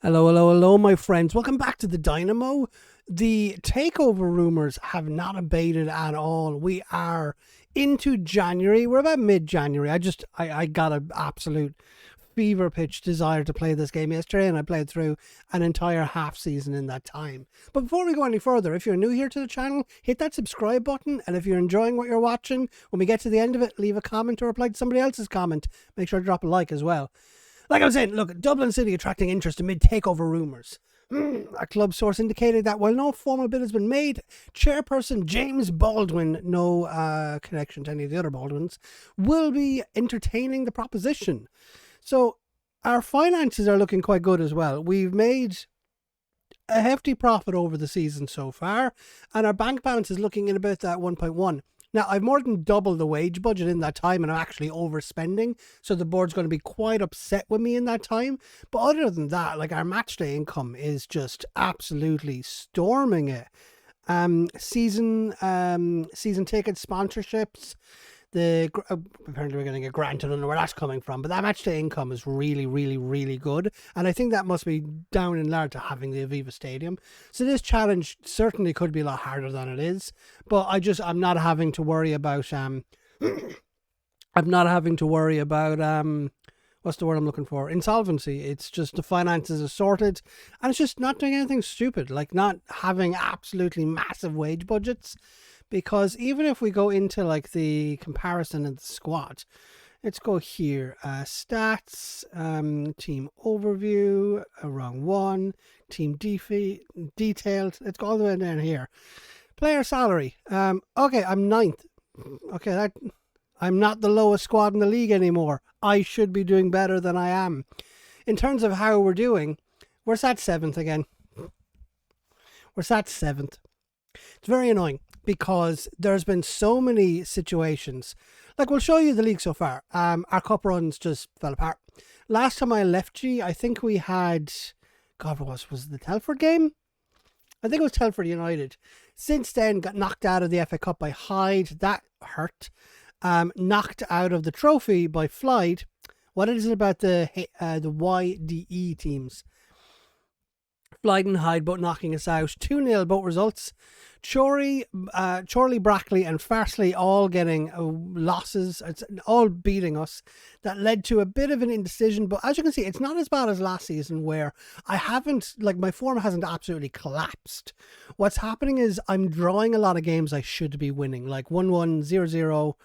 Hello, hello, hello, my friends. Welcome back to the Dynamo. The takeover rumors have not abated at all. We are into January. We're about mid-January. I got an absolute fever pitch desire to play this game yesterday, and I played through an entire half season in that time. But before we go any further, if you're new here to the channel, hit that subscribe button, and if you're enjoying what you're watching, when we get to the end of it, leave a comment or reply to somebody else's comment. Make sure to drop a like as well. Like I was saying, look, Dublin City attracting interest amid takeover rumours. A club source indicated that while no formal bid has been made, chairperson James Baldwin, no connection to any of the other Baldwins, will be entertaining the proposition. So our finances are looking quite good as well. We've made a hefty profit over the season so far, and our bank balance is looking in about that 1.1. Now, I've more than doubled the wage budget in that time, and I'm actually overspending, so the board's going to be quite upset with me in that time. But other than that, like, our match day income is just absolutely storming it. Season ticket sponsorships. Apparently we're going to get granted. I don't know where that's coming from, but that match day income is really, really, really good, and I think that must be down in large to having the Aviva Stadium. So this challenge certainly could be a lot harder than it is, but I'm not having to worry about what's the word I'm looking for? Insolvency. It's just the finances are sorted, and it's just not doing anything stupid, like not having absolutely massive wage budgets. Because even if we go into like the comparison of the squad, let's go here, stats, team overview, wrong one, team detailed. Let's go all the way down here. Player salary. Okay, I'm ninth. Okay, I'm not the lowest squad in the league anymore. I should be doing better than I am. In terms of how we're doing, we're sat seventh again. We're sat seventh. It's very annoying, because there's been so many situations. Like, we'll show you the league so far. Our cup runs just fell apart. Last time I left you, I think we had, God, was it the Telford game? I think it was Telford United. Since then, got knocked out of the FA Cup by Hyde. That hurt. Knocked out of the trophy by Flyde. What is it about the YDE teams? Flyde and Hyde both knocking us out. 2-0 both results. Chorley, Brackley and Farsley all getting losses. It's all beating us. That led to a bit of an indecision. But as you can see, it's not as bad as last season, where my form hasn't absolutely collapsed. What's happening is I'm drawing a lot of games I should be winning, like 1-1, 0-0.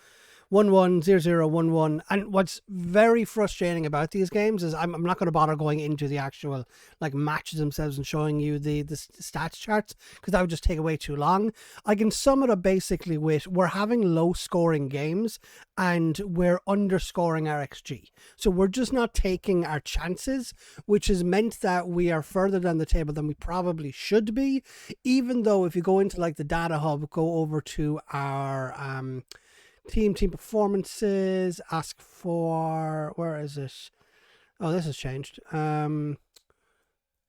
1-1, 0-0, 1-1. And what's very frustrating about these games is I'm not going to bother going into the actual like matches themselves and showing you the stats charts, because that would just take away too long. I can sum it up basically with, we're having low scoring games and we're underscoring our XG. So we're just not taking our chances, which has meant that we are further down the table than we probably should be. Even though if you go into like the data hub, go over to our team performances, ask for, where is it? Oh, this has changed.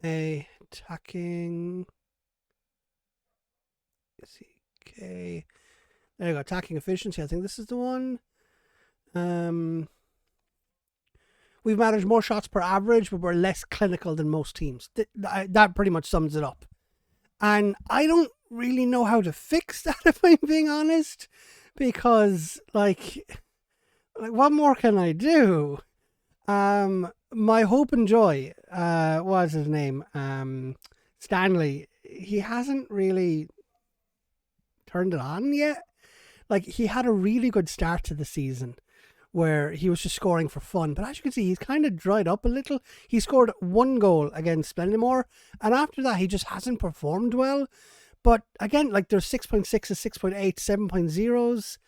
Attacking, okay, there you go, attacking efficiency. I think this is the one. We've managed more shots per average, but we're less clinical than most teams. That pretty much sums it up. And I don't really know how to fix that, if I'm being honest. Because, like, what more can I do? My hope and joy, what's his name? Stanley, he hasn't really turned it on yet. Like, he had a really good start to the season where he was just scoring for fun. But as you can see, he's kind of dried up a little. He scored 1 goal against Splendimore, and after that, he just hasn't performed well. But again, like, there's 6.6, 6.8, 7.0s.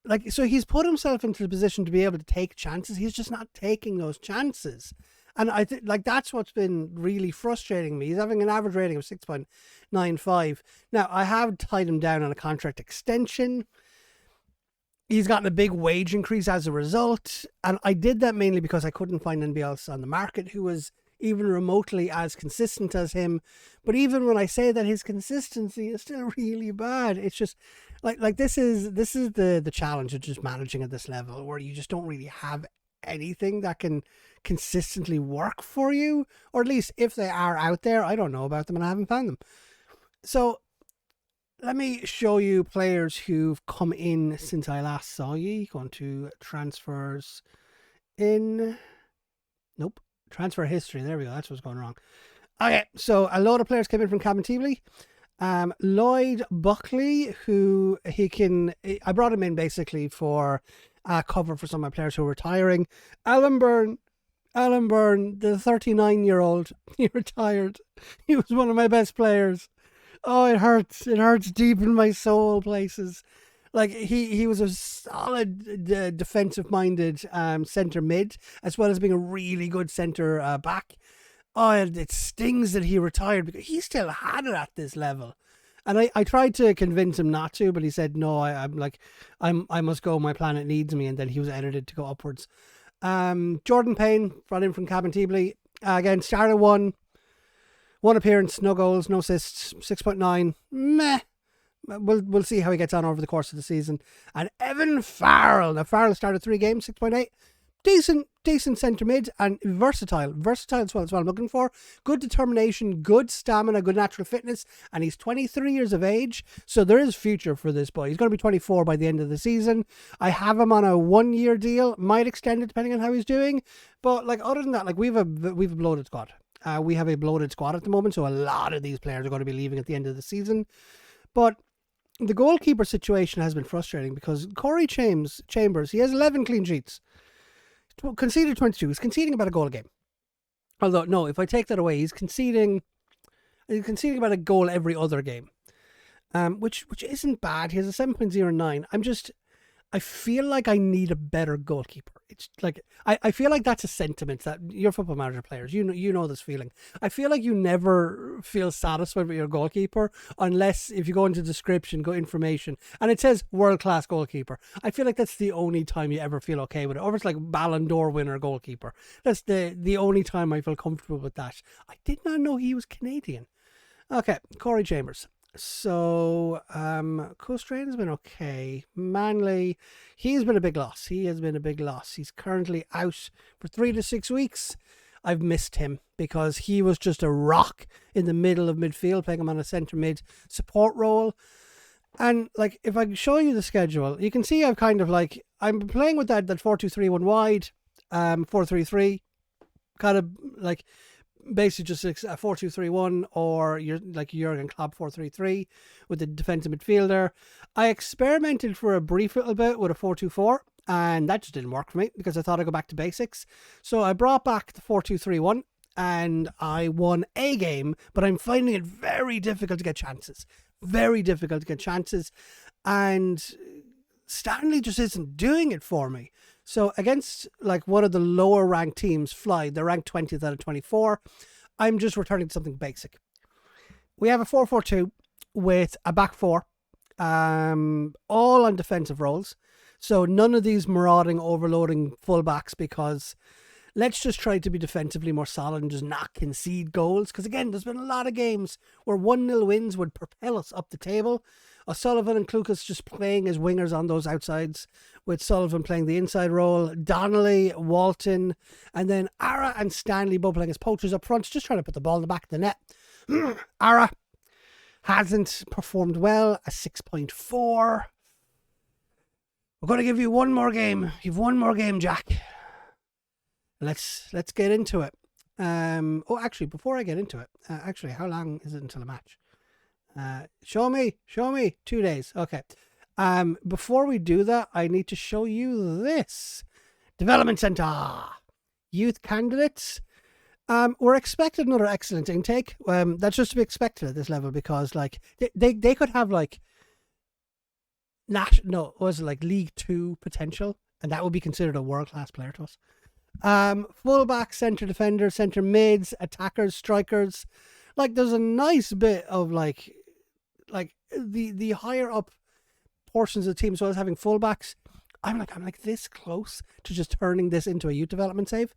Like, so he's put himself into the position to be able to take chances. He's just not taking those chances. And I think, like, that's what's been really frustrating me. He's having an average rating of 6.95. Now, I have tied him down on a contract extension. He's gotten a big wage increase as a result. And I did that mainly because I couldn't find anybody else on the market who was even remotely as consistent as him. But even when I say that, his consistency is still really bad. It's just like this is the challenge of just managing at this level, where you just don't really have anything that can consistently work for you, or at least if they are out there, I don't know about them and I haven't found them. So let me show you players who've come in since I last saw you. Going to transfers in. Nope. Transfer history. There we go. That's what's going wrong. Okay, so a load of players came in from Cabinteely. Lloyd Buckley, who I brought him in basically for cover for some of my players who are retiring. Alan Byrne, the 39-year-old, he retired. He was one of my best players. Oh, it hurts. It hurts deep in my soul places. Like, he was a solid defensive-minded centre mid, as well as being a really good centre back. Oh, it stings that he retired because he still had it at this level. And I tried to convince him not to, but he said, no, I must go. My planet needs me. And then he was edited to go upwards. Jordan Payne, brought in from Cabinteely. Again, started one appearance, no goals, no assists, 6.9. Meh. We'll see how he gets on over the course of the season. And Evan Farrell. Now, Farrell started 3 games, 6.8. Decent centre mid and versatile as well. That's what I'm looking for. Good determination, good stamina, good natural fitness, and he's 23 years of age, so there is future for this boy. He's going to be 24 by the end of the season. I have him on a 1-year deal, might extend it depending on how he's doing, but like other than that, like we've a bloated squad. We have a bloated squad at the moment, so a lot of these players are going to be leaving at the end of the season. But the goalkeeper situation has been frustrating because Corey Chambers, he has 11 clean sheets. Conceded 22. He's conceding about a goal a game. Although, no, if I take that away, he's conceding about a goal every other game. Which isn't bad. He has a 7.09. I feel like I need a better goalkeeper. It's like I feel like that's a sentiment that your Football Manager players, you know this feeling. I feel like you never feel satisfied with your goalkeeper unless if you go into description, go information, and it says world-class goalkeeper. I feel like that's the only time you ever feel okay with it. Or it's like Ballon d'Or winner goalkeeper. That's the only time I feel comfortable with that. I did not know he was Canadian. Okay, Corey Chambers. So, Costrain has been okay. Manley, he's been a big loss. He's currently out for 3 to 6 weeks. I've missed him because he was just a rock in the middle of midfield, playing him on a centre mid support role. And like, if I show you the schedule, you can see I'm playing with that 4-2-3-1 wide, 4-3-3, kind of like basically just a 4-2-3-1, or you're like Jurgen Klopp 4-3-3 with the defensive midfielder. I experimented for a brief little bit with a 4-2-4, and that just didn't work for me because I thought I'd go back to basics. So I brought back the 4-2-3-1 and I won a game, but I'm finding it very difficult to get chances. And Stanley just isn't doing it for me. So against like one of the lower ranked teams, Fly, they're ranked 20th out of 24. I'm just returning to something basic. We have a 4-4-2 with a back four, all on defensive roles. So none of these marauding, overloading fullbacks, because let's just try to be defensively more solid and just not concede goals. Because again, there's been a lot of games where 1-0 wins would propel us up the table. O'Sullivan and Klukas just playing as wingers on those outsides, with Sullivan playing the inside role, Donnelly, Walton, and then Ara and Stanley both playing as poachers up front, just trying to put the ball in the back of the net. Ara hasn't performed well, a 6.4. We're going to give you one more game. You've one more game, Jack. Let's get into it. Actually, before I get into it, how long is it until a match? Show me 2 days. Okay. Before we do that, I need to show you this development center. Youth candidates. We're expecting another excellent intake. That's just to be expected at this level, because like they could have like League 2 potential, and that would be considered a world-class player to us. Fullback, centre defender, centre mids, attackers, strikers. Like there's a nice bit of like the higher up portions of the team, as well as having fullbacks. I'm like this close to just turning this into a youth development save,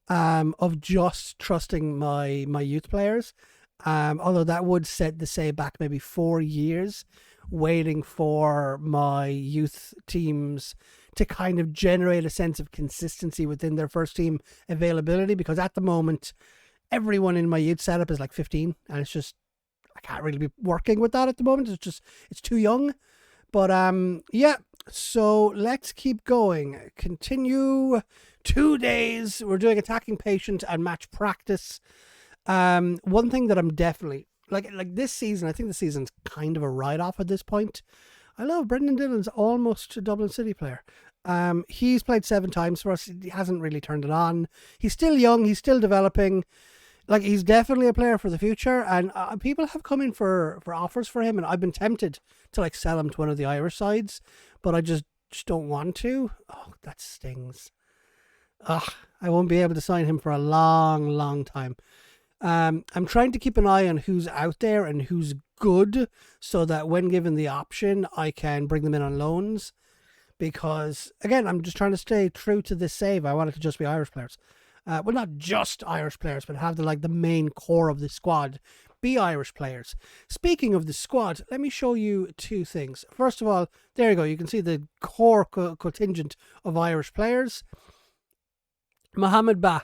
of just trusting my youth players. Although that would set the save back maybe 4 years, waiting for my youth teams to kind of generate a sense of consistency within their first team availability, because at the moment, everyone in my youth setup is like 15, and it's just, I can't really be working with that at the moment. It's too young. But yeah, so let's keep going. Continue. 2 days. We're doing attacking patient and match practice. One thing that I'm definitely like this season, I think the season's kind of a write-off at this point. I love Brendan Dillon's almost a Dublin City player. He's played 7 times for us. He hasn't really turned it on. He's still young. He's still developing. Like, he's definitely a player for the future, and people have come in for offers for him, and I've been tempted to like sell him to one of the Irish sides, but I just don't want to. Oh, that stings. Ugh, I won't be able to sign him for a long, long time. I'm trying to keep an eye on who's out there and who's good, so that when given the option, I can bring them in on loans. Because, again, I'm just trying to stay true to this save. I want it to just be Irish players. Well, not just Irish players, but have the main core of the squad be Irish players. Speaking of the squad, let me show you 2 things. First of all, there you go. You can see the core contingent of Irish players. Mohamed Ba.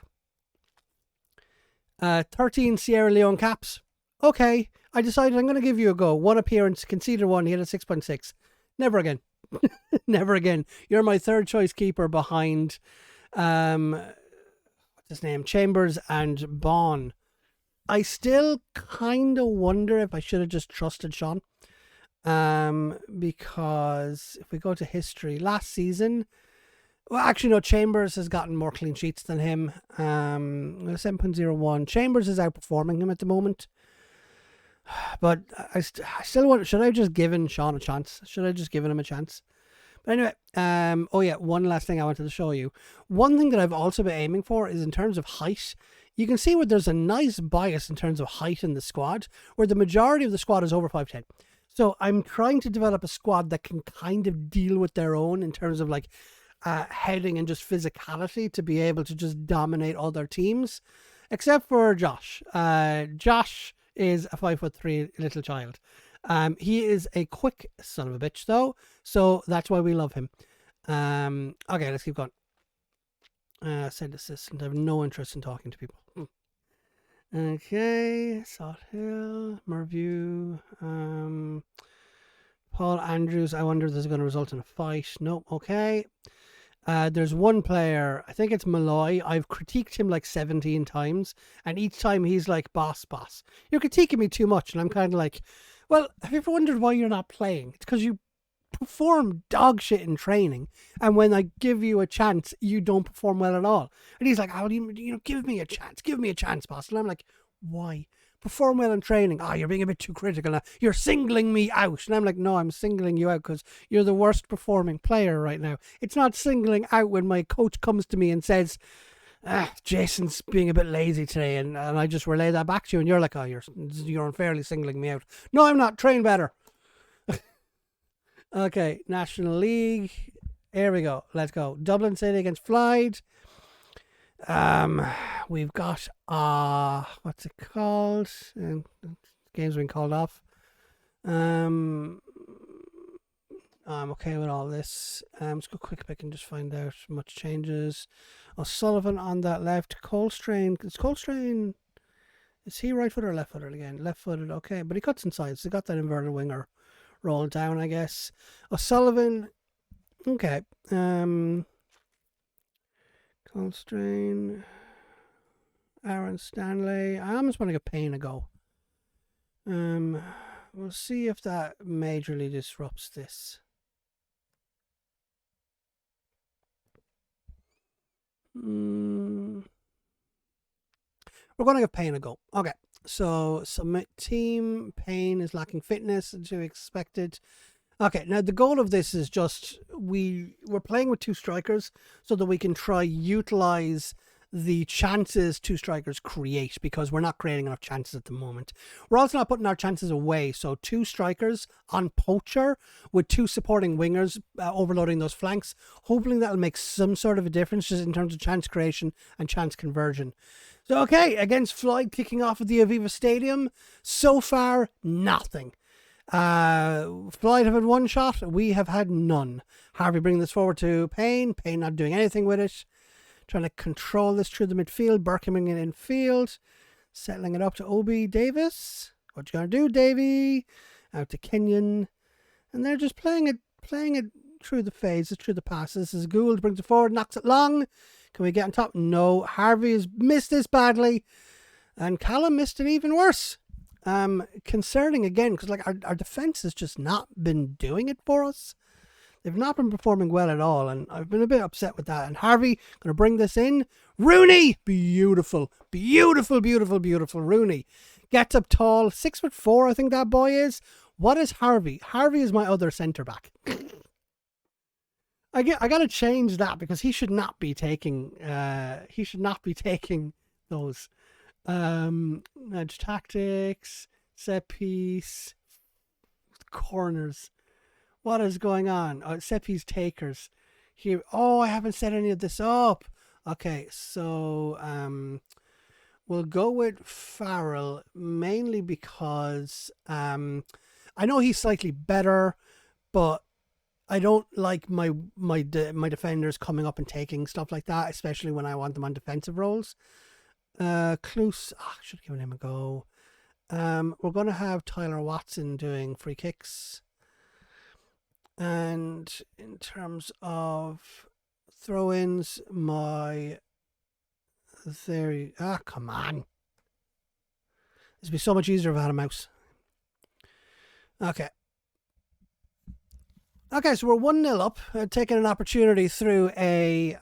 13 Sierra Leone caps. Okay, I decided I'm going to give you a go. 1 appearance, conceded 1, he had a 6.6. Never again. Never again. You're my 3rd choice keeper behind, what's his name? Chambers and Baughan. I still kind of wonder if I should have just trusted Sean. Because if we go to history, last season, well, actually, no, Chambers has gotten more clean sheets than him. 7.01. Chambers is outperforming him at the moment. But I still want, should I have just given Sean a chance? Should I have just given him a chance? But anyway, oh yeah, one last thing I wanted to show you. One thing that I've also been aiming for is in terms of height. You can see where there's a nice bias in terms of height in the squad, where the majority of the squad is over 5'10". So I'm trying to develop a squad that can kind of deal with their own in terms of like heading and just physicality to be able to just dominate other teams, except for Josh. Josh is a 5'3" little child. He is a quick son of a bitch though, so that's why we love him. Okay, let's keep going. Send assistant. I have no interest in talking to people. Okay, Salt Hill, Merview, Paul Andrews. I wonder if this is going to result in a fight. Nope. Okay. There's one player, I think it's Malloy. I've critiqued him like 17 times, and each time he's like, boss. You're critiquing me too much. And I'm kind of like, well, have you ever wondered why you're not playing? It's because you perform dog shit in training, and when I give you a chance, you don't perform well at all. And he's like, how do you give me a chance, boss. And I'm like, why? Perform well in training. You're being a bit too critical now. You're singling me out. And I'm like, no, I'm singling you out because you're the worst performing player right now. It's not singling out when my coach comes to me and says, Jason's being a bit lazy today, and I just relay that back to you, and you're like, you're unfairly singling me out. No, I'm not. Train better. Okay, National League. Here we go. Let's go. Dublin City against Flyde. We've got what's it called? Game's been called off. I'm okay with all this. Let's go quick pick and just find out much changes. O'Sullivan on that left. Colstrain. Is he right footed or left footed again? Left footed. Okay, but he cuts inside, so he got that inverted winger rolled down, I guess. O'Sullivan. Okay. Colstrain, Aaron Stanley. I almost want to give Payne a go. We'll see if that majorly disrupts this. We're going to give Payne a go. Okay, so submit team. Payne is lacking fitness, as you expected. Okay, now the goal of this is just we're playing with 2 strikers so that we can try utilize the chances 2 strikers create, because we're not creating enough chances at the moment. We're also not putting our chances away, so 2 strikers on poacher with 2 supporting wingers overloading those flanks. Hopefully that'll make some sort of a difference just in terms of chance creation and chance conversion. So okay, against Flyde, kicking off at the Aviva Stadium, so far nothing. Floyd have had one shot. We have had none. Harvey bringing this forward to Payne. Payne not doing anything with it. Trying to control this through the midfield. Burke coming in field. Settling it up to Obi Davis. What you gonna do, Davy? Out to Kenyon. And they're just playing it through the phases, through the passes. This is Gould, brings it forward, knocks it long. Can we get on top? No. Harvey has missed this badly. And Callum missed it even worse. Concerning again, because like our defence has just not been doing it for us. They've not been performing well at all, and I've been a bit upset with that. And Harvey going to bring this in. Rooney, beautiful, beautiful, beautiful, beautiful. Rooney gets up tall, 6'4", I think that boy is. What is Harvey? Harvey is my other centre back. I got to change that because he should not be taking. He should not be taking those. Edge tactics, set piece, corners. What is going on? Set piece takers here. Oh, I haven't set any of this up. Okay, so we'll go with Farrell mainly because I know he's slightly better, but I don't like my defenders coming up and taking stuff like that, especially when I want them on defensive roles. Klose, I should have given him a go. We're going to have Tyler Watson doing free kicks. And in terms of throw-ins, my theory... come on. This would be so much easier if I had a mouse. Okay. Okay, so we're 1-0 up, taking an opportunity through a...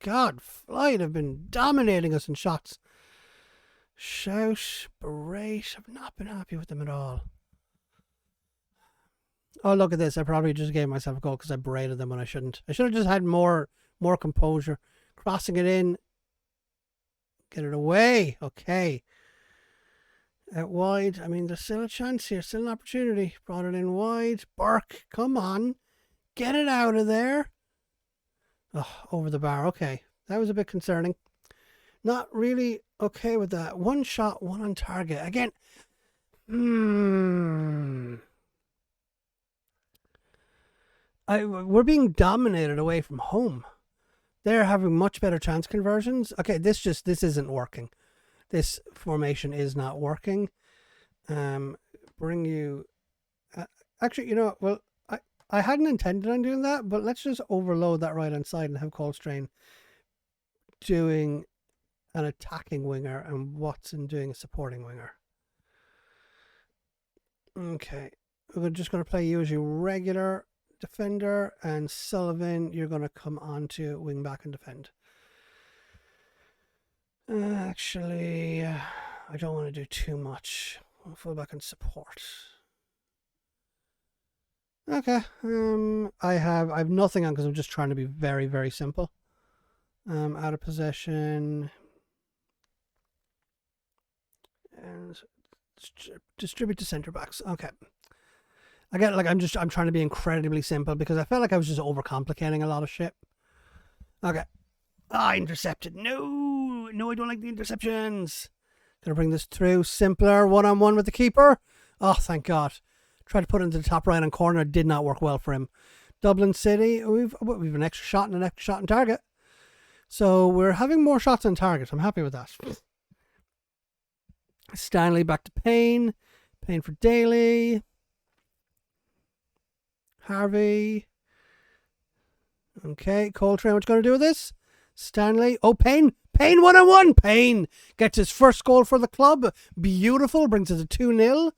God, Floyd have been dominating us in shots. Shout, berate, I've not been happy with them at all. Oh, look at this. I probably just gave myself a goal because I berated them when I shouldn't. I should have just had more composure. Crossing it in. Get it away. Okay. Out wide. I mean, there's still a chance here. Still an opportunity. Brought it in wide. Burke, come on. Get it out of there. Oh, over the bar. Okay. That was a bit concerning. Not really okay with that. One shot, one on target. Again. We're being dominated away from home. They're having much better chance conversions. Okay, this isn't working. This formation is not working. Bring you... actually, you know, well, I hadn't intended on doing that, but let's just overload that right-hand side and have Coltrane doing an attacking winger and Watson doing a supporting winger. Okay, we're just going to play you as your regular defender, and Sullivan, you're going to come on to wing back and defend. Actually, I don't want to do too much. I'll fall back and support. Okay, I have nothing on because I'm just trying to be very, very simple. Out of possession. And distribute to centre backs. Okay. Again, like I'm trying to be incredibly simple because I felt like I was just overcomplicating a lot of shit. Okay. Intercepted. No, I don't like the interceptions. Gonna bring this through. Simpler, one-on-one with the keeper. Oh, thank God. Tried to put it into the top right-hand corner. It did not work well for him. Dublin City, we've an extra shot and an extra shot on target. So we're having more shots on target. I'm happy with that. Stanley back to Payne. Payne for Daly. Harvey. Okay, Coltrane, what you going to do with this? Stanley. Oh, Payne. Payne 1-on-1. Payne gets his first goal for the club. Beautiful. Brings it to 2-0.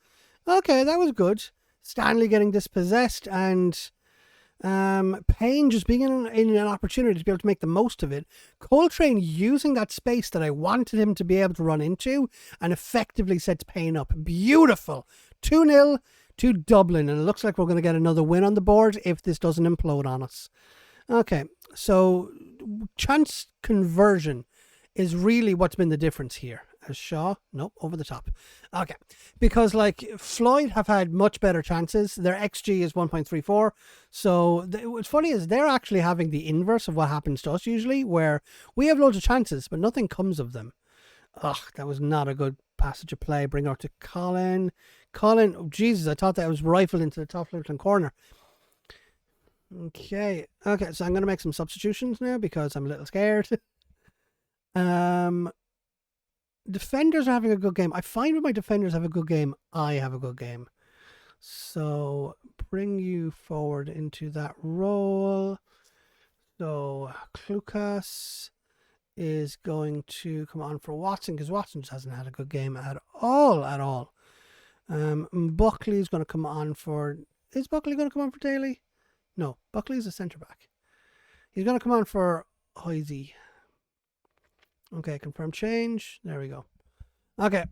Okay, that was good. Stanley getting dispossessed and Payne just being in an opportunity to be able to make the most of it. Coltrane using that space that I wanted him to be able to run into and effectively sets Payne up. Beautiful. 2-0 to Dublin, and it looks like we're going to get another win on the board if this doesn't implode on us. Okay, so chance conversion is really what's been the difference here. As Shaw, nope, over the top. Okay, because like Floyd have had much better chances. Their XG is 1.34. So what's funny is they're actually having the inverse of what happens to us usually, where we have loads of chances, but nothing comes of them. Ugh, that was not a good passage of play. Bring her to Colin. Colin, oh, Jesus, I thought that was rifled into the top left-hand corner. Okay, so I'm going to make some substitutions now because I'm a little scared. Defenders are having a good game. I find when my defenders have a good game, I have a good game. So bring you forward into that role. So Klukas is going to come on for Watson because Watson just hasn't had a good game at all. Buckley's going to come on for... Is Buckley going to come on for Daly? No, Buckley's a centre-back. He's going to come on for Heisey. Okay, confirm change. There we go. Okay.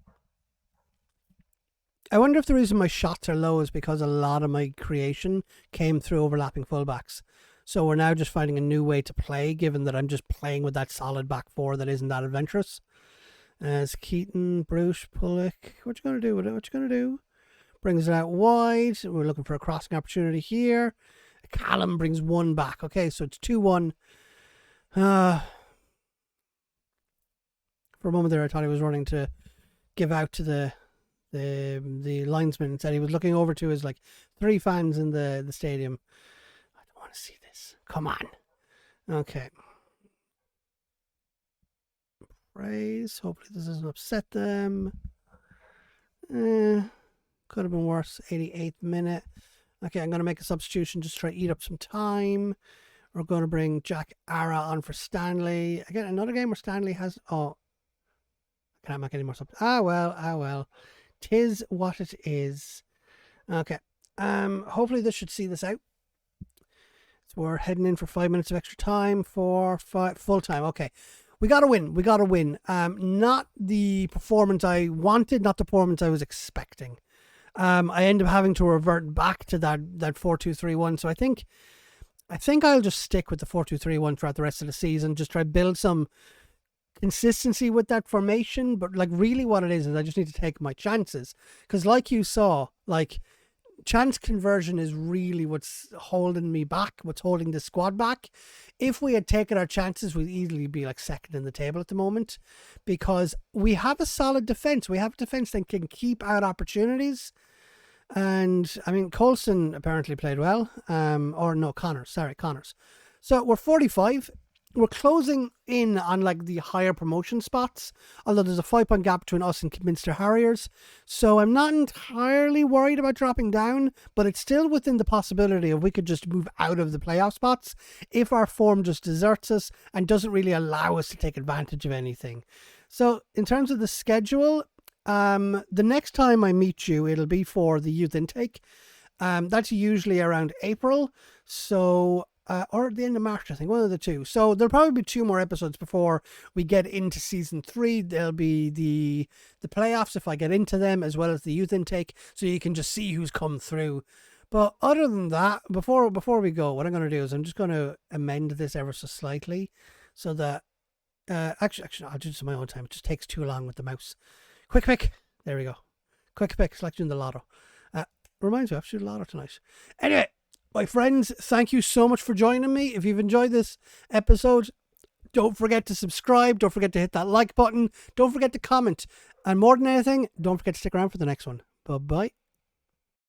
I wonder if the reason my shots are low is because a lot of my creation came through overlapping fullbacks. So we're now just finding a new way to play, given that I'm just playing with that solid back four that isn't that adventurous. As Keaton, Bruce, Pullock. What you going to do with it? What you going to do? Brings it out wide. We're looking for a crossing opportunity here. Callum brings one back. Okay, so it's 2-1. For a moment there, I thought he was running to give out to the linesman. Instead, he was looking over to his 3 fans in the stadium. I don't want to see this. Come on. Okay. Praise. Hopefully this doesn't upset them. Could have been worse. 88th minute. Okay, I'm going to make a substitution. Just try to eat up some time. We're going to bring Jack Ara on for Stanley. Again, another game where Stanley has... Oh. I can't make any more substitutions. Ah, well. 'Tis what it is. Okay. Hopefully this should see this out. So we're heading in for 5 minutes of extra time for full time. Okay. We got to win. Not the performance I wanted, not the performance I was expecting. I end up having to revert back to that 4-2-3-1. So I think I'll just stick with the 4-2-3-1 throughout the rest of the season. Just try to build some consistency with that formation. But really what it is I just need to take my chances. Because like you saw, chance conversion is really what's holding me back, what's holding the squad back. If we had taken our chances, we'd easily be second in the table at the moment, because we have a solid defence. We have a defence that can keep out opportunities. And I mean, Coulson apparently played well. Connors. So we're 45. We're closing in on the higher promotion spots, although there's a 5-point gap between us and Kidminster Harriers. So I'm not entirely worried about dropping down, but it's still within the possibility of we could just move out of the playoff spots if our form just deserts us and doesn't really allow us to take advantage of anything. So in terms of the schedule, the next time I meet you, it'll be for the youth intake. That's usually around April. So... or at the end of March, I think, one of the two. So there'll probably be 2 more episodes before we get into season 3. There'll be the playoffs if I get into them, as well as the youth intake, so you can just see who's come through. But other than that, before we go, what I'm going to do is I'm just going to amend this ever so slightly, so that actually I'll do this in my own time. It just takes too long with the mouse. Quick pick. There we go. Quick pick. It's like doing the lotto. Reminds me, I have to do the lotto tonight. Anyway. My friends, thank you so much for joining me. If you've enjoyed this episode, don't forget to subscribe. Don't forget to hit that like button. Don't forget to comment. And more than anything, don't forget to stick around for the next one. Bye-bye.